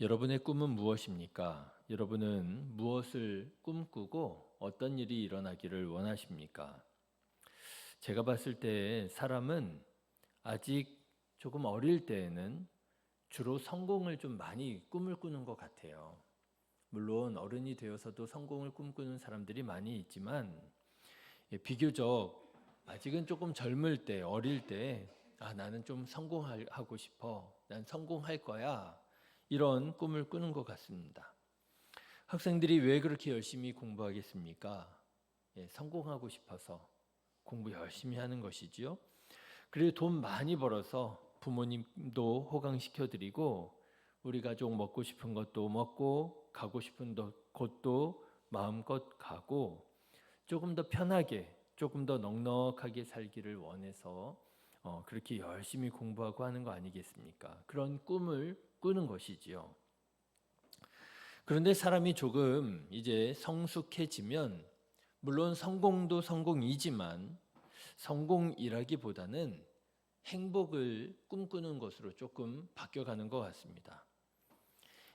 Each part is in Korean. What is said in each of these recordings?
여러분의 꿈은 무엇입니까? 여러분은 무엇을 꿈꾸고 어떤 일이 일어나기를 원하십니까? 제가 봤을 때 사람은 아직 조금 어릴 때에는 주로 성공을 좀 많이 꿈을 꾸는 것 같아요. 물론 어른이 되어서도 성공을 꿈꾸는 사람들이 많이 있지만 비교적 아직은 조금 젊을 때, 어릴 때 나는 좀 성공하고 싶어. 난 성공할 거야. 이런 꿈을 꾸는 것 같습니다. 학생들이 왜 그렇게 열심히 공부하겠습니까? 성공하고 싶어서 공부 열심히 하는 것이지요. 그리고 돈 많이 벌어서 부모님도 호강시켜드리고 우리 가족 먹고 싶은 것도 먹고 가고 싶은 곳도 마음껏 가고 조금 더 편하게 조금 더 넉넉하게 살기를 원해서 그렇게 열심히 공부하고 하는 거 아니겠습니까? 그런 꿈을 꾸는 것이지요. 그런데 사람이 조금 이제 성숙해지면 물론 성공도 성공이지만 성공이라기보다는 행복을 꿈꾸는 것으로 조금 바뀌어가는 것 같습니다.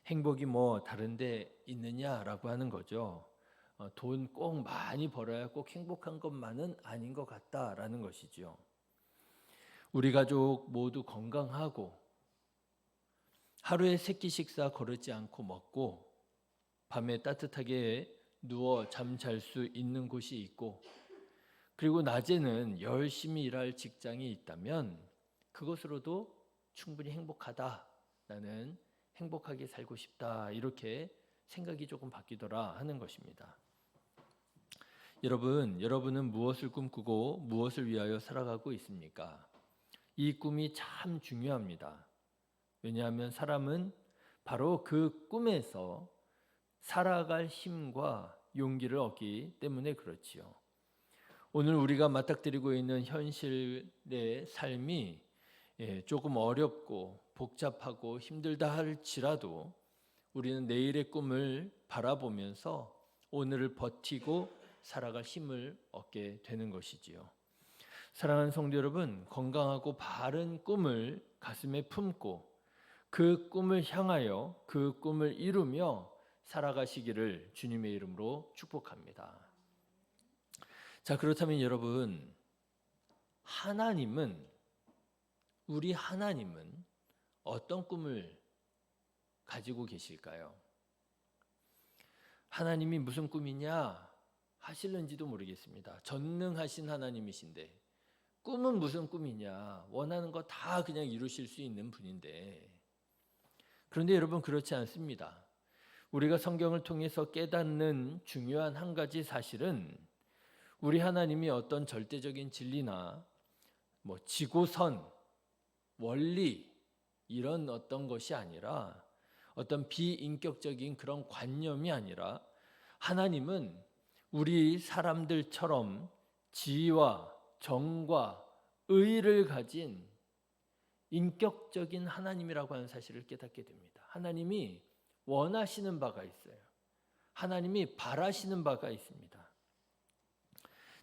행복이 뭐 다른 데 있느냐라고 하는 거죠. 돈 꼭 많이 벌어야 꼭 행복한 것만은 아닌 것 같다라는 것이죠. 우리 가족 모두 건강하고 하루에 3끼 식사 거르지 않고 먹고 밤에 따뜻하게 누워 잠잘 수 있는 곳이 있고 그리고 낮에는 열심히 일할 직장이 있다면 그것으로도 충분히 행복하다. 나는 행복하게 살고 싶다. 이렇게 생각이 조금 바뀌더라 하는 것입니다. 여러분은 무엇을 꿈꾸고 무엇을 위하여 살아가고 있습니까? 이 꿈이 참 중요합니다. 왜냐하면 사람은 바로 그 꿈에서 살아갈 힘과 용기를 얻기 때문에 그렇지요. 오늘 우리가 맞닥뜨리고 있는 현실의 삶이 조금 어렵고 복잡하고 힘들다 할지라도 우리는 내일의 꿈을 바라보면서 오늘을 버티고 살아갈 힘을 얻게 되는 것이지요. 사랑하는 성도 여러분, 건강하고 바른 꿈을 가슴에 품고 그 꿈을 향하여 그 꿈을 이루며 살아가시기를 주님의 이름으로 축복합니다. 자, 그렇다면 여러분, 우리 하나님은 어떤 꿈을 가지고 계실까요? 하나님이 무슨 꿈이냐 하실는지도 모르겠습니다. 전능하신 하나님이신데 꿈은 무슨 꿈이냐, 원하는 거 다 그냥 이루실 수 있는 분인데, 그런데 여러분 그렇지 않습니다. 우리가 성경을 통해서 깨닫는 중요한 한 가지 사실은 우리 하나님이 어떤 절대적인 진리나 지고선, 원리 이런 어떤 것이 아니라 어떤 비인격적인 그런 관념이 아니라 하나님은 우리 사람들처럼 지위와 정과 의를 가진 인격적인 하나님이라고 하는 사실을 깨닫게 됩니다. 하나님이 원하시는 바가 있어요. 하나님이 바라시는 바가 있습니다.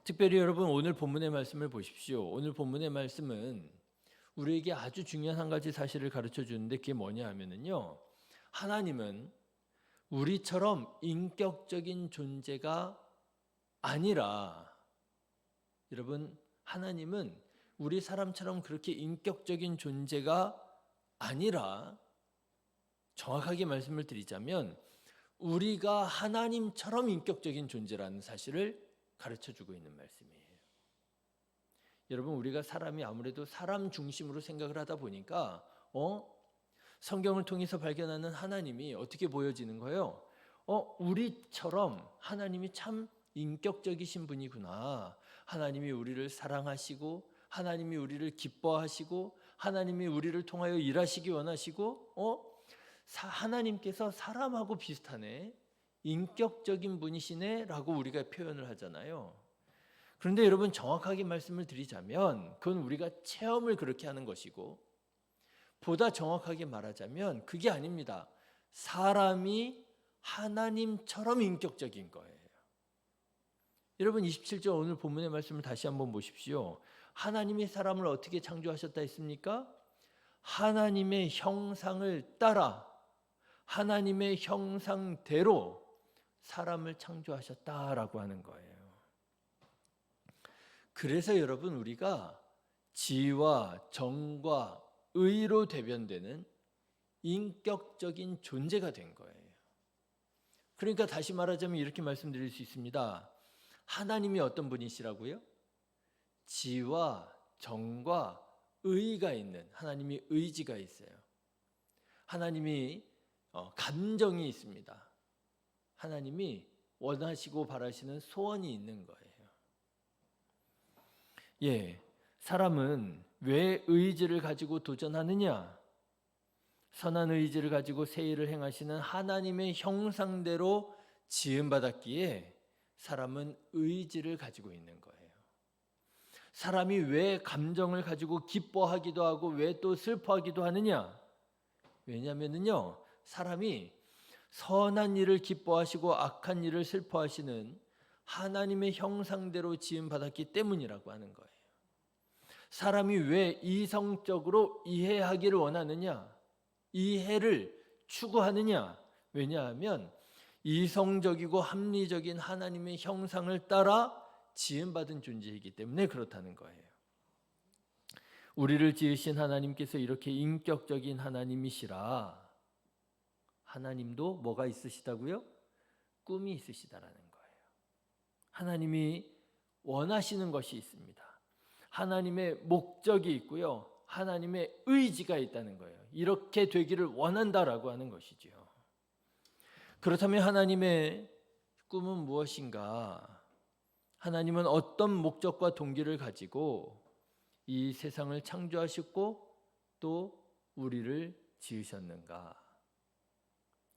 특별히 여러분 오늘 본문의 말씀을 보십시오. 오늘 본문의 말씀은 우리에게 아주 중요한 한 가지 사실을 가르쳐 주는데 그게 뭐냐 하면은요. 하나님은 우리처럼 인격적인 존재가 아니라 여러분 하나님은 우리 사람처럼 그렇게 인격적인 존재가 아니라 정확하게 말씀을 드리자면 우리가 하나님처럼 인격적인 존재라는 사실을 가르쳐주고 있는 말씀이에요. 여러분 우리가 사람이 아무래도 사람 중심으로 생각을 하다 보니까 성경을 통해서 발견하는 하나님이 어떻게 보여지는 거예요? 우리처럼 하나님이 참 인격적이신 분이구나. 하나님이 우리를 사랑하시고 하나님이 우리를 기뻐하시고 하나님이 우리를 통하여 일하시기 원하시고 하나님께서 사람하고 비슷하네. 인격적인 분이시네 라고 우리가 표현을 하잖아요. 그런데 여러분 정확하게 말씀을 드리자면 그건 우리가 체험을 그렇게 하는 것이고 보다 정확하게 말하자면 그게 아닙니다. 사람이 하나님처럼 인격적인 거예요. 여러분 27절 오늘 본문의 말씀을 다시 한번 보십시오. 하나님이 사람을 어떻게 창조하셨다 했습니까? 하나님의 형상을 따라 하나님의 형상대로 사람을 창조하셨다라고 하는 거예요. 그래서 여러분, 우리가 지와 정과 의로 대변되는 인격적인 존재가 된 거예요. 그러니까 다시 말하자면 이렇게 말씀드릴 수 있습니다. 하나님이 어떤 분이시라고요? 지와 정과 의가 있는, 하나님이 의지가 있어요. 하나님이 감정이 있습니다. 하나님이 원하시고 바라시는 소원이 있는 거예요. 예, 사람은 왜 의지를 가지고 도전하느냐? 선한 의지를 가지고 새 일을 행하시는 하나님의 형상대로 지음받았기에 사람은 의지를 가지고 있는 거예요. 사람이 왜 감정을 가지고 기뻐하기도 하고 왜 또 슬퍼하기도 하느냐? 왜냐하면요, 사람이 선한 일을 기뻐하시고 악한 일을 슬퍼하시는 하나님의 형상대로 지음받았기 때문이라고 하는 거예요. 사람이 왜 이성적으로 이해하기를 원하느냐? 이해를 추구하느냐? 왜냐하면 이성적이고 합리적인 하나님의 형상을 따라 지음받은 존재이기 때문에 그렇다는 거예요. 우리를 지으신 하나님께서 이렇게 인격적인 하나님이시라 하나님도 뭐가 있으시다고요? 꿈이 있으시다라는 거예요. 하나님이 원하시는 것이 있습니다. 하나님의 목적이 있고요. 하나님의 의지가 있다는 거예요. 이렇게 되기를 원한다라고 하는 것이지요. 그렇다면 하나님의 꿈은 무엇인가? 하나님은 어떤 목적과 동기를 가지고 이 세상을 창조하셨고 또 우리를 지으셨는가?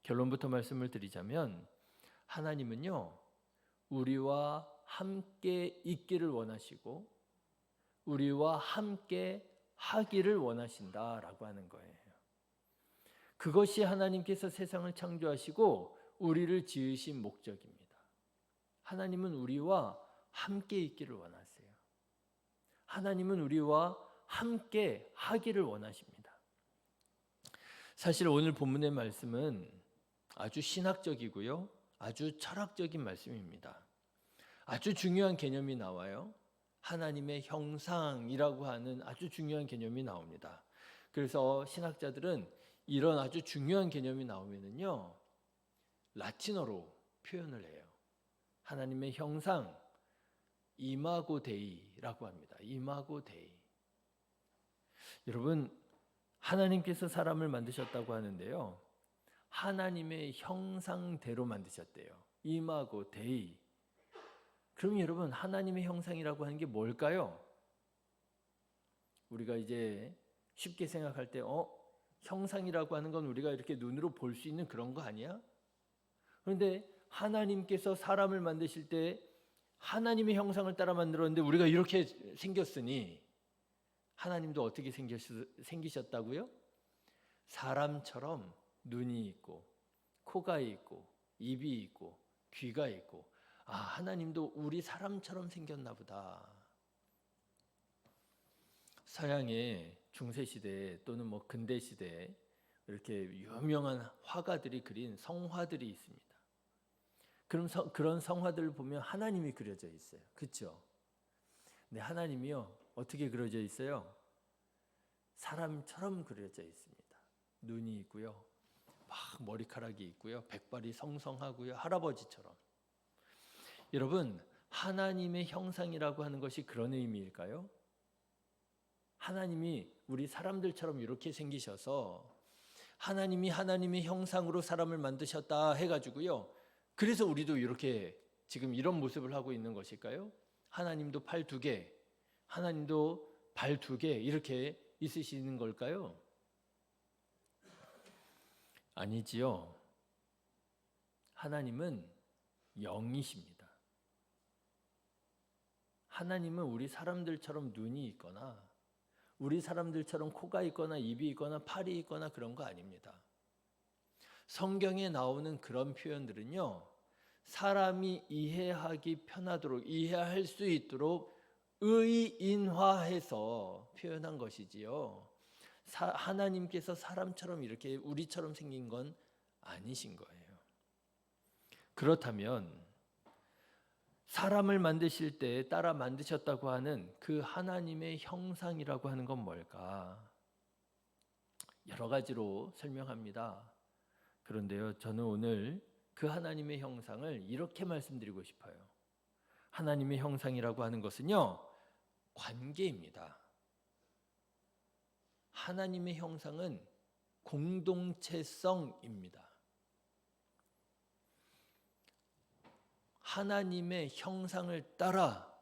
결론부터 말씀을 드리자면 하나님은요, 우리와 함께 있기를 원하시고 우리와 함께 하기를 원하신다라고 하는 거예요. 그것이 하나님께서 세상을 창조하시고 우리를 지으신 목적입니다. 하나님은 우리와 함께 있기를 원하세요. 하나님은 우리와 함께 하기를 원하십니다. 사실 오늘 본문의 말씀은 아주 신학적이고요, 아주 철학적인 말씀입니다. 아주 중요한 개념이 나와요. 하나님의 형상이라고 하는 아주 중요한 개념이 나옵니다. 그래서 신학자들은 이런 아주 중요한 개념이 나오면은요, 라틴어로 표현을 해요. 하나님의 형상, 이마고 데이라고 합니다. 이마고 데이. 여러분, 하나님께서 사람을 만드셨다고 하는데요, 하나님의 형상대로 만드셨대요. 이마고 데이. 그럼 여러분, 하나님의 형상이라고 하는 게 뭘까요? 우리가 이제 쉽게 생각할 때 형상이라고 하는 건 우리가 이렇게 눈으로 볼 수 있는 그런 거 아니야? 그런데 하나님께서 사람을 만드실 때 하나님의 형상을 따라 만들었는데 우리가 이렇게 생겼으니 하나님도 어떻게 생기셨다고요? 사람처럼 눈이 있고 코가 있고 입이 있고 귀가 있고, 하나님도 우리 사람처럼 생겼나 보다. 서양의 중세시대 또는 근대시대에 이렇게 유명한 화가들이 그린 성화들이 있습니다. 그런 성화들을 보면 하나님이 그려져 있어요. 그렇죠? 근데 하나님이요, 어떻게 그려져 있어요? 사람처럼 그려져 있습니다. 눈이 있고요, 막 머리카락이 있고요, 백발이 성성하고요, 할아버지처럼. 여러분, 하나님의 형상이라고 하는 것이 그런 의미일까요? 하나님이 우리 사람들처럼 이렇게 생기셔서 하나님이 하나님의 형상으로 사람을 만드셨다 해가지고요, 그래서 우리도 이렇게 지금 이런 모습을 하고 있는 것일까요? 하나님도 팔 2개, 하나님도 발 2개 이렇게 있으시는 걸까요? 아니지요. 하나님은 영이십니다. 하나님은 우리 사람들처럼 눈이 있거나 우리 사람들처럼 코가 있거나 입이 있거나 팔이 있거나 그런 거 아닙니다. 성경에 나오는 그런 표현들은요, 사람이 이해하기 편하도록, 이해할 수 있도록 의인화해서 표현한 것이지요. 하나님께서 사람처럼 이렇게 우리처럼 생긴 건 아니신 거예요. 그렇다면 사람을 만드실 때 따라 만드셨다고 하는 그 하나님의 형상이라고 하는 건 뭘까? 여러 가지로 설명합니다. 그런데요, 저는 오늘 그 하나님의 형상을 이렇게 말씀드리고 싶어요. 하나님의 형상이라고 하는 것은요, 관계입니다. 하나님의 형상은 공동체성입니다. 하나님의 형상을 따라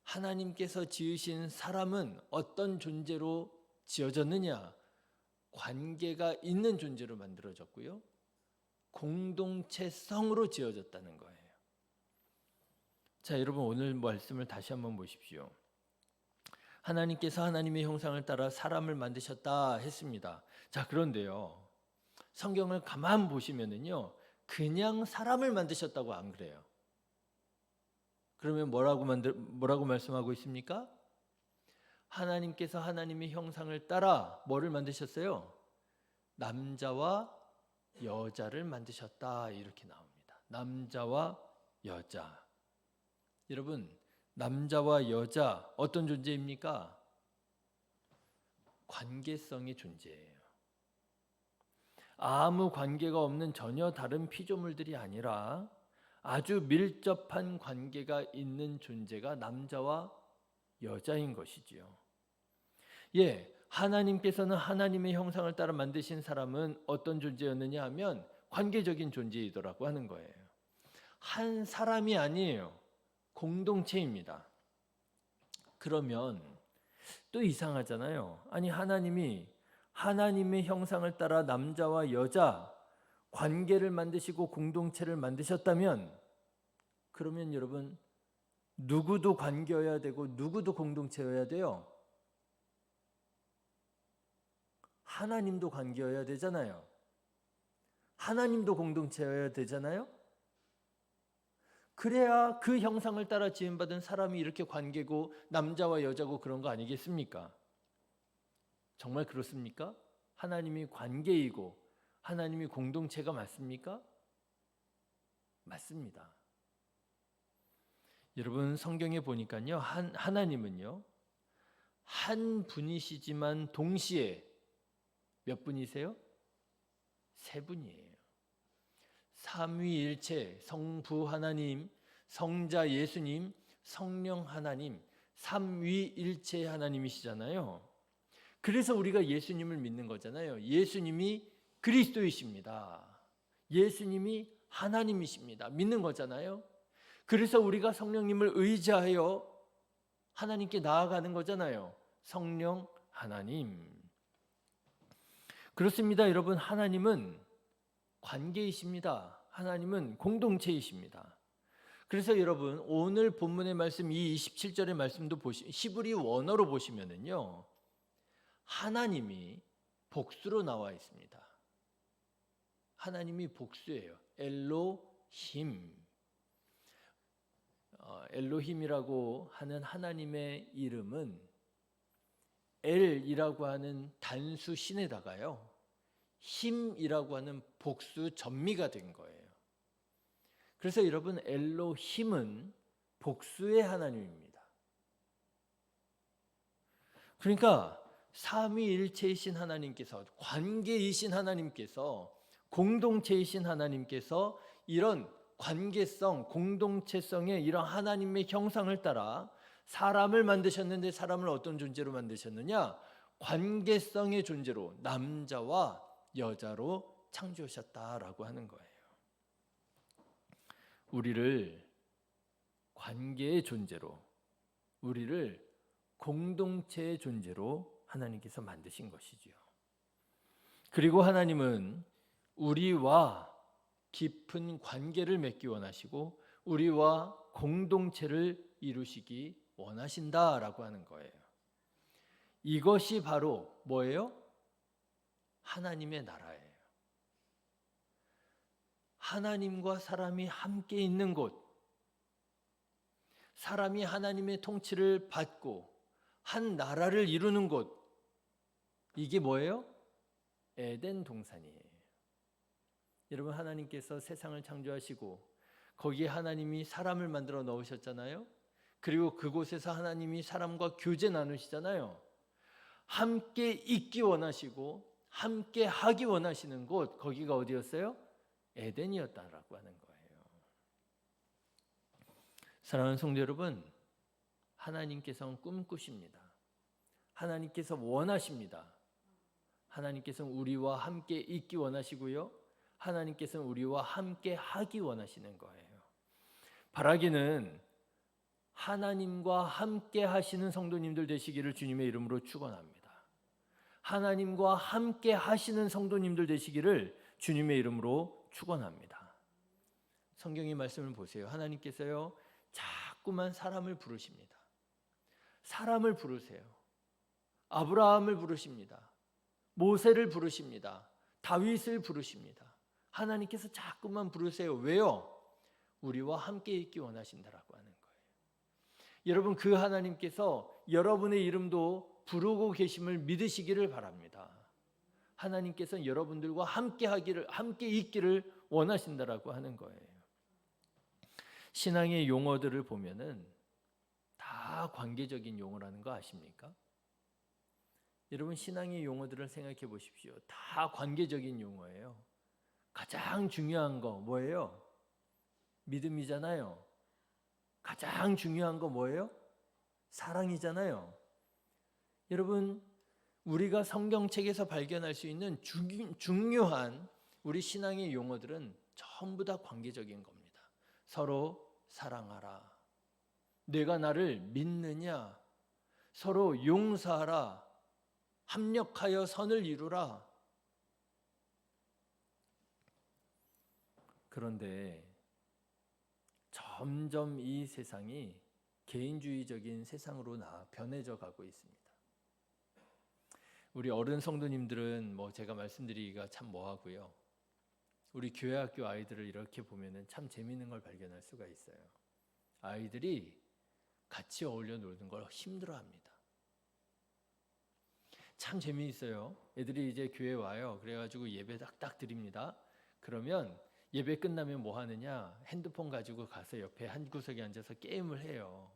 하나님께서 지으신 사람은 어떤 존재로 지어졌느냐? 관계가 있는 존재로 만들어졌고요. 공동체성으로 지어졌다는 거예요. 자, 여러분 오늘 말씀을 다시 한번 보십시오. 하나님께서 하나님의 형상을 따라 사람을 만드셨다 했습니다. 자, 그런데요. 성경을 가만 보시면은요. 그냥 사람을 만드셨다고 안 그래요. 그러면 뭐라고 말씀하고 있습니까? 하나님께서 하나님의 형상을 따라 뭐를 만드셨어요? 남자와 여자를 만드셨다 이렇게 나옵니다. 남자와 여자. 여러분, 남자와 여자 어떤 존재입니까? 관계성의 존재예요. 아무 관계가 없는 전혀 다른 피조물들이 아니라 아주 밀접한 관계가 있는 존재가 남자와 여자인 것이지요. 예, 하나님께서는 하나님의 형상을 따라 만드신 사람은 어떤 존재였느냐 하면 관계적인 존재이더라고 하는 거예요. 한 사람이 아니에요. 공동체입니다. 그러면 또 이상하잖아요. 아니 하나님이 하나님의 형상을 따라 남자와 여자 관계를 만드시고 공동체를 만드셨다면 그러면 여러분 누구도 관계여야 되고 누구도 공동체여야 돼요? 하나님도 관계여야 되잖아요. 하나님도 공동체여야 되잖아요. 그래야 그 형상을 따라 지음받은 사람이 이렇게 관계고 남자와 여자고 그런 거 아니겠습니까? 정말 그렇습니까? 하나님이 관계이고 하나님이 공동체가 맞습니까? 맞습니다. 여러분 성경에 보니까요. 하나님은요. 한 분이시지만 동시에 몇 분이세요? 세 분이에요. 삼위일체 성부 하나님, 성자 예수님, 성령 하나님, 삼위일체 하나님이시잖아요. 그래서 우리가 예수님을 믿는 거잖아요. 예수님이 그리스도이십니다. 예수님이 하나님이십니다. 믿는 거잖아요. 그래서 우리가 성령님을 의지하여 하나님께 나아가는 거잖아요. 성령 하나님. 그렇습니다. 여러분 하나님은 관계이십니다. 하나님은 공동체이십니다. 그래서 여러분 오늘 본문의 말씀 이 27절의 말씀도 히브리 원어로 보시면은요. 하나님이 복수로 나와 있습니다. 하나님이 복수예요. 엘로힘. 엘로힘이라고 하는 하나님의 이름은 엘이라고 하는 단수 신에다가요. 힘이라고 하는 복수 전미가 된 거예요. 그래서 여러분 엘로힘은 복수의 하나님입니다. 그러니까 삼위일체이신 하나님께서 관계이신 하나님께서 공동체이신 하나님께서 이런 관계성, 공동체성의 이런 하나님의 형상을 따라 사람을 만드셨는데 사람을 어떤 존재로 만드셨느냐? 관계성의 존재로 남자와 여자로 창조하셨다라고 하는 거예요. 우리를 관계의 존재로, 우리를 공동체의 존재로 하나님께서 만드신 것이지요. 그리고 하나님은 우리와 깊은 관계를 맺기 원하시고 우리와 공동체를 이루시기 원하신다라고 하는 거예요. 이것이 바로 뭐예요? 하나님의 나라예요. 하나님과 사람이 함께 있는 곳, 사람이 하나님의 통치를 받고 한 나라를 이루는 곳, 이게 뭐예요? 에덴 동산이에요. 여러분, 하나님께서 세상을 창조하시고 거기에 하나님이 사람을 만들어 넣으셨잖아요. 그리고 그곳에서 하나님이 사람과 교제 나누시잖아요. 함께 있기 원하시고 함께 하기 원하시는 곳, 거기가 어디였어요? 에덴이었다라고 하는 거예요. 사랑하는 성도 여러분, 하나님께서는 꿈꾸십니다. 하나님께서 원하십니다. 하나님께서는 우리와 함께 있기 원하시고요. 하나님께서는 우리와 함께 하기 원하시는 거예요. 바라기는 하나님과 함께 하시는 성도님들 되시기를 주님의 이름으로 축원합니다. 하나님과 함께 하시는 성도님들 되시기를 주님의 이름으로 축원합니다. 성경의 말씀을 보세요. 하나님께서요, 자꾸만 사람을 부르십니다. 사람을 부르세요. 아브라함을 부르십니다. 모세를 부르십니다. 다윗을 부르십니다. 하나님께서 자꾸만 부르세요. 왜요? 우리와 함께 있기 원하신다라고 하는 거예요. 여러분, 그 하나님께서 여러분의 이름도 부르고 계심을 믿으시기를 바랍니다. 하나님께서는 여러분들과 함께 있기를 원하신다라고 하는 거예요. 신앙의 용어들을 보면은 다 관계적인 용어라는 거 아십니까? 여러분, 신앙의 용어들을 생각해 보십시오. 다 관계적인 용어예요. 가장 중요한 거 뭐예요? 믿음이잖아요. 가장 중요한 거 뭐예요? 사랑이잖아요. 여러분, 우리가 성경책에서 발견할 수 있는 중요한 우리 신앙의 용어들은 전부 다 관계적인 겁니다. 서로 사랑하라. 내가 나를 믿느냐? 서로 용서하라. 합력하여 선을 이루라. 그런데 점점 이 세상이 개인주의적인 세상으로 변해져 가고 있습니다. 우리 어른 성도님들은 제가 말씀드리기가 참 뭐하고요. 우리 교회 학교 아이들을 이렇게 보면은 참 재미있는 걸 발견할 수가 있어요. 아이들이 같이 어울려 놀는 걸 힘들어합니다. 참 재미있어요. 애들이 이제 교회 와요. 그래가지고 예배 딱딱 드립니다. 그러면 예배 끝나면 뭐 하느냐? 핸드폰 가지고 가서 옆에 한 구석에 앉아서 게임을 해요.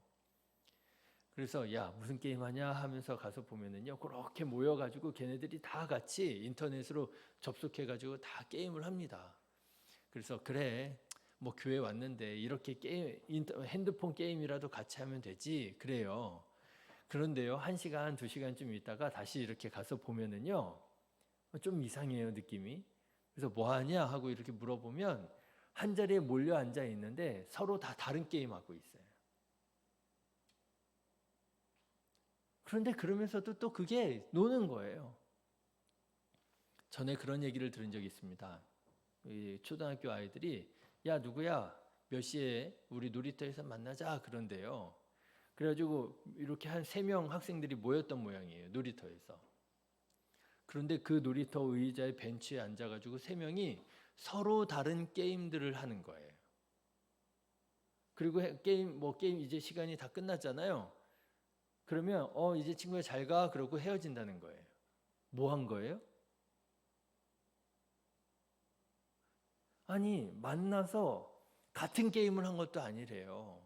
그래서 야, 무슨 게임 하냐 하면서 가서 보면은요, 그렇게 모여가지고 걔네들이 다 같이 인터넷으로 접속해가지고 다 게임을 합니다. 그래서 그래, 교회 왔는데 이렇게 핸드폰 게임이라도 같이 하면 되지. 그래요. 그런데요, 1시간, 2시간쯤 있다가 다시 이렇게 가서 보면은요, 좀 이상해요, 느낌이. 그래서 뭐 하냐 하고 이렇게 물어보면 한 자리에 몰려 앉아 있는데 서로 다 다른 게임 하고 있어요. 그런데 그러면서도 또 그게 노는 거예요. 전에 그런 얘기를 들은 적이 있습니다. 이 초등학교 아이들이 야, 누구야? 몇 시에 우리 놀이터에서 만나자 그런데요. 그래가지고 이렇게 한 3명 학생들이 모였던 모양이에요. 놀이터에서. 그런데 그 놀이터 의자의 벤치에 앉아가지고 3명이 서로 다른 게임들을 하는 거예요. 그리고 게임 이제 시간이 다 끝났잖아요. 그러면 이제 친구야 잘 가 그러고 헤어진다는 거예요. 뭐 한 거예요? 아니, 만나서 같은 게임을 한 것도 아니래요.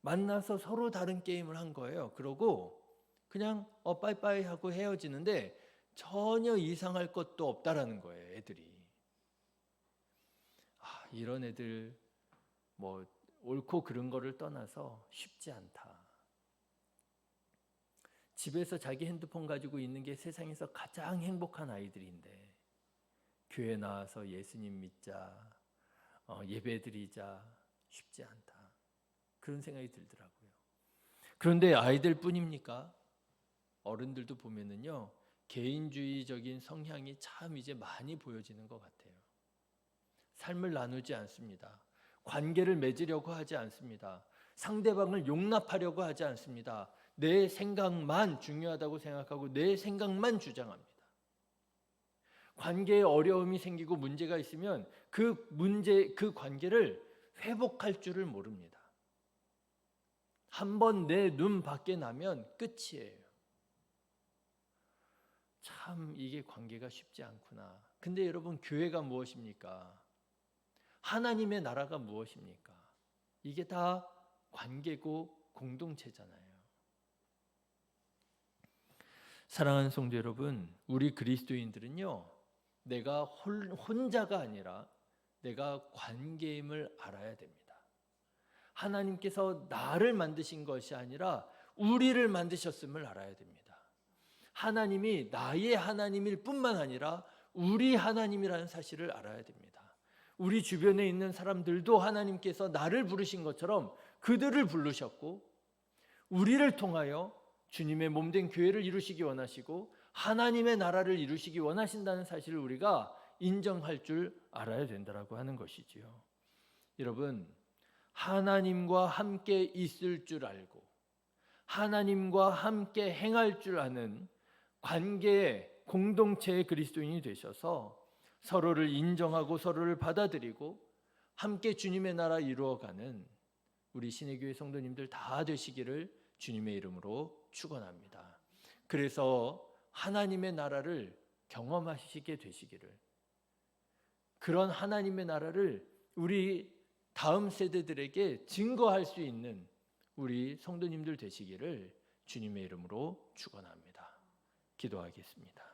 만나서 서로 다른 게임을 한 거예요. 그러고 그냥 빠이빠이 하고 헤어지는데 전혀 이상할 것도 없다라는 거예요, 애들이. 이런 애들 옳고 그른 거를 떠나서 쉽지 않다. 집에서 자기 핸드폰 가지고 있는 게 세상에서 가장 행복한 아이들인데 교회 나와서 예수님 믿자, 예배 드리자 쉽지 않다. 그런 생각이 들더라고요. 그런데 아이들 뿐입니까? 어른들도 보면은요, 개인주의적인 성향이 참 이제 많이 보여지는 것 같아요. 삶을 나누지 않습니다. 관계를 맺으려고 하지 않습니다. 상대방을 용납하려고 하지 않습니다. 내 생각만 중요하다고 생각하고 내 생각만 주장합니다. 관계에 어려움이 생기고 문제가 있으면 그 관계를 회복할 줄을 모릅니다. 한번 내 눈 밖에 나면 끝이에요. 참 이게 관계가 쉽지 않구나. 근데 여러분, 교회가 무엇입니까? 하나님의 나라가 무엇입니까? 이게 다 관계고 공동체잖아요. 사랑하는 성도 여러분, 우리 그리스도인들은요, 내가 혼자가 아니라 내가 관계임을 알아야 됩니다. 하나님께서 나를 만드신 것이 아니라 우리를 만드셨음을 알아야 됩니다. 하나님이 나의 하나님일 뿐만 아니라 우리 하나님이라는 사실을 알아야 됩니다. 우리 주변에 있는 사람들도 하나님께서 나를 부르신 것처럼 그들을 부르셨고, 우리를 통하여 주님의 몸된 교회를 이루시기 원하시고 하나님의 나라를 이루시기 원하신다는 사실을 우리가 인정할 줄 알아야 된다라고 하는 것이지요. 여러분, 하나님과 함께 있을 줄 알고 하나님과 함께 행할 줄 아는 관계의 공동체의 그리스도인이 되셔서 서로를 인정하고 서로를 받아들이고 함께 주님의 나라 이루어가는 우리 신의교회 성도님들 다 되시기를 주님의 이름으로 축원합니다. 그래서 하나님의 나라를 경험하시게 되시기를, 그런 하나님의 나라를 우리 다음 세대들에게 증거할 수 있는 우리 성도님들 되시기를 주님의 이름으로 축원합니다. 기도하겠습니다.